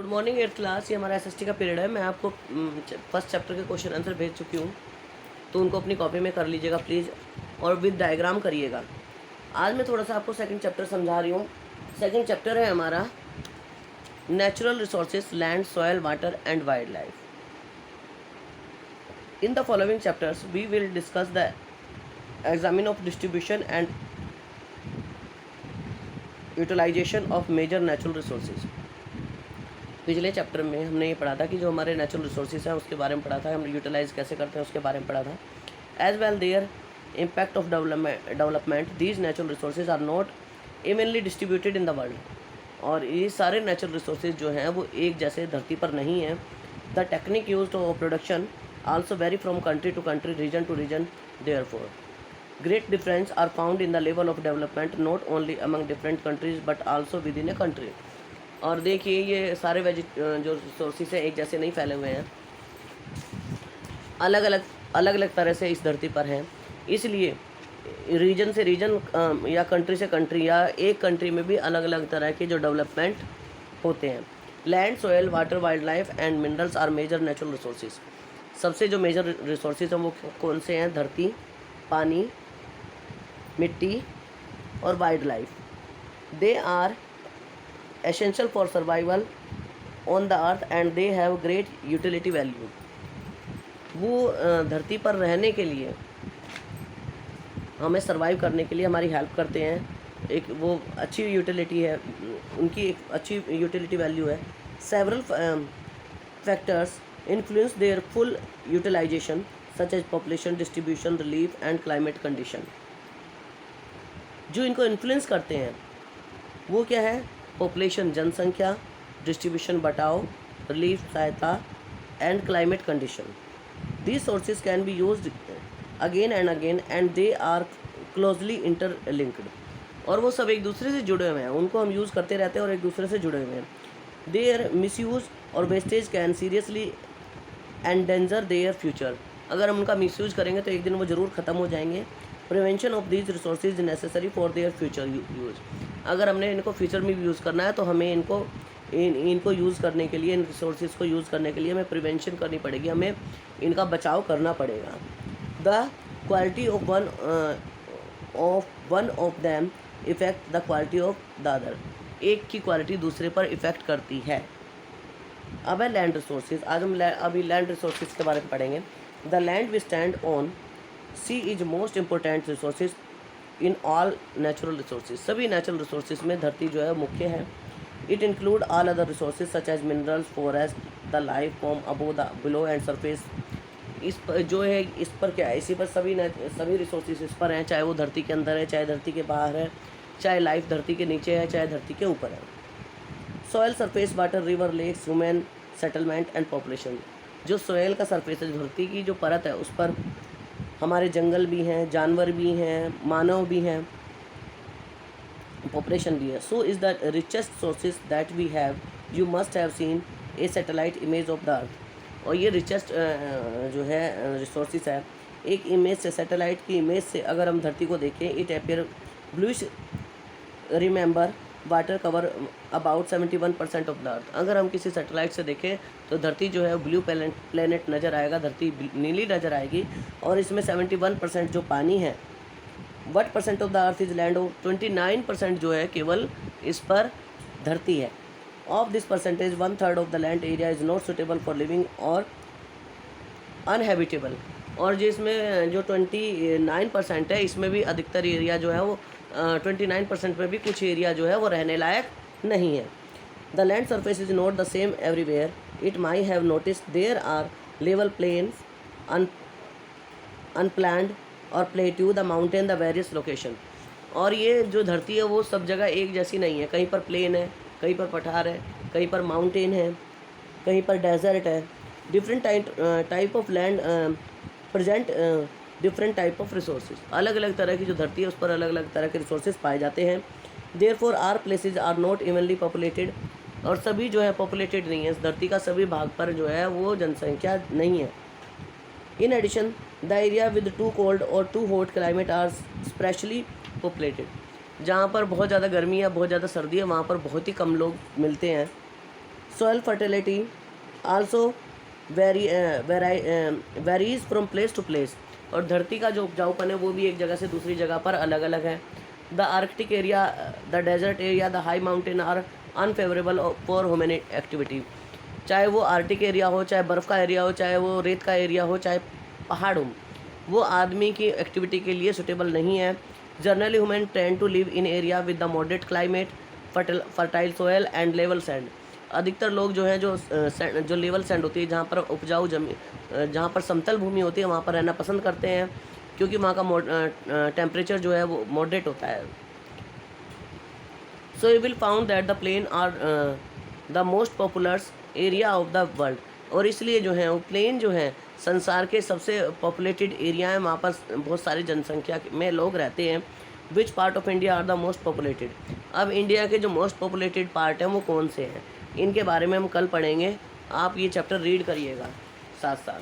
Morning 8th class. ये हमारा SST का पीरियड है। मैं आपको फर्स्ट चैप्टर के क्वेश्चन आंसर भेज चुकी हूँ, तो उनको अपनी कॉपी में कर लीजिएगा प्लीज़, और विद डायग्राम करिएगा। आज मैं थोड़ा सा आपको सेकंड चैप्टर समझा रही हूँ। सेकंड चैप्टर है हमारा natural resources, land, soil, water and wildlife. In the following chapters we will discuss the examine of distribution and utilisation of major natural resources. पिछले चैप्टर में हमने ये पढ़ा था कि जो हमारे नेचुरल रिसोर्सेज हैं उसके बारे में पढ़ा था, हम यूटिलाइज कैसे करते हैं उसके बारे में पढ़ा था। As well their impact of development, these natural resources are not evenly distributed in the world. और ये सारे नेचुरल रिसोर्सेज जो हैं वो एक जैसे धरती पर नहीं हैं। The technique used for production also vary from country to country, region to region. Therefore great difference are found in the level of development not only among different countries but also within a country। और देखिए ये सारे जो resources हैं एक जैसे नहीं फैले हुए हैं, अलग अलग तरह से इस धरती पर हैं। इसलिए रीजन से रीजन या कंट्री से कंट्री या एक कंट्री में भी अलग अलग तरह के जो डेवलपमेंट होते हैं। Land, soil, water, wildlife and minerals are major natural resources. सबसे जो मेजर रिसोर्सेज हैं वो कौन से हैं? धरती, पानी, मिट्टी और wildlife. They are essential for survival on the earth and they have great utility value. वो धरती पर रहने के लिए, हमें सर्वाइव करने के लिए हमारी हेल्प करते हैं। एक वो अच्छी यूटिलिटी है, उनकी एक अच्छी यूटिलिटी वैल्यू है। Several factors influence their full utilisation such as population, distribution, relief and climate condition. जो इनको इन्फ्लुएंस करते हैं वो क्या है? पॉपुलेशन जनसंख्या, डिस्ट्रीब्यूशन बटाव, रिलीफ सहायता and climate condition. These sources can be used again and they are closely interlinked. और वो सब एक दूसरे से जुड़े हुए हैं, उनको हम यूज़ करते रहते हैं और एक दूसरे से जुड़े हुए हैं। देयर मिसयूज और wastage can seriously endanger their future. अगर हम उनका मिसयूज करेंगे तो एक दिन वो ज़रूर ख़त्म हो जाएंगे। Prevention of these resources necessary for their future use. अगर हमने इनको फ्यूचर में भी यूज़ करना है तो हमें इनको यूज़ करने के लिए, इन रिसोर्सेज को यूज़ करने के लिए हमें प्रिवेंशन करनी पड़ेगी, हमें इनका बचाव करना पड़ेगा। The quality of one of them effect the quality of the other. एक की क्वालिटी दूसरे पर इफ़ेक्ट करती है। अब है लैंड रिसोर्सेज। आज हम अभी लैंड रिसोर्सेज के बारे में पढ़ेंगे। The land we stand on see is most important resources in all natural resources. सभी नेचुरल रिसोर्सेज में धरती जो है मुख्य है। It include all other resources such as minerals, forest, the life form above the below and surface. इस पर जो है, इस पर क्या है? इसी पर सभी रिसोर्सेज इस पर हैं, चाहे वो धरती के अंदर है, चाहे धरती के बाहर है, चाहे लाइफ धरती के नीचे है, चाहे धरती के ऊपर है। Soil, surface, water, river, lakes, human settlement and population. जो सॉयल का सरफेस है, धरती की जो परत है, उस पर हमारे जंगल भी हैं, जानवर भी हैं, मानव भी हैं, पॉपुलेशन भी है। So is the richest sources that we have. You must have seen a satellite image of the earth. और ये रिचेस्ट जो है रिसोर्सेज है, एक इमेज से, सैटेलाइट की इमेज से अगर हम धरती को देखें, it appear bluish. Remember water cover about 71% of the अर्थ। अगर हम किसी सैटेलाइट से देखें तो धरती जो है ब्लू प्लेनेट नज़र आएगा, धरती नीली नज़र आएगी, और इसमें 71% जो पानी है। What percent of the earth is land? 29% जो है केवल इस पर धरती है। Of this percentage 1/3 of the land area is not suitable for living और अनहेबिटेबल। और जिसमें जो 29% है, इसमें भी अधिकतर एरिया जो है वो 29% में भी कुछ एरिया जो है वो रहने लायक नहीं है। The land surface is not the same everywhere. It may have notice there are level plains, uplands और plateau, the mountain, the various location. और ये जो धरती है वो सब जगह एक जैसी नहीं है। कहीं पर प्लेन है, कहीं पर पठार है, कहीं पर माउंटेन है, कहीं पर डेजर्ट है। Different type of land present different type of resources. अलग अलग तरह की जो धरती है उस पर अलग अलग तरह के रिसोर्सेज पाए जाते हैं। Therefore are places are not evenly populated. और सभी जो है पॉपुलेटेड नहीं है, इस धरती का सभी भाग पर जो है वो जनसंख्या नहीं है। In addition the area with too cold और too hot climate are specially populated. जहाँ पर बहुत ज़्यादा गर्मी है, बहुत ज़्यादा सर्दी है, वहाँ पर बहुत ही कम लोग मिलते हैं। Soil fertility also varies from place to place. और धरती का जो उपजाऊपन है वो भी एक जगह से दूसरी जगह पर अलग अलग है. The arctic area, the desert area, the high mountain are unfavourable for human activity. चाहे वो आर्टिक एरिया हो, चाहे बर्फ़ का एरिया हो, चाहे वो रेत का एरिया हो, चाहे पहाड़ हो, वो आदमी की एक्टिविटी के लिए सुटेबल नहीं है. Generally human tend to live in area with the moderate climate, fertile soil and level sand. अधिकतर लोग जो हैं जो लेवल सैंड होती है, जहाँ पर उपजाऊ जमीन, जहाँ पर समतल भूमि होती है, वहाँ पर रहना पसंद करते हैं, क्योंकि वहाँ का टेम्परेचर जो है वो मॉडरेट होता है. So you will found that the plain are the most popular area of the world. और इसलिए जो है वो प्लेन जो है संसार के सबसे पॉपुलेटेड एरिया है. वहाँ पर बहुत सारी जनसंख्या में लोग रहते हैं. Which part of India are the most populated. अब इंडिया के जो मोस्ट पॉपुलेटेड पार्ट हैं वो कौन से हैं, इनके बारे में हम कल पढ़ेंगे. आप ये चैप्टर रीड करिएगा साथ साथ.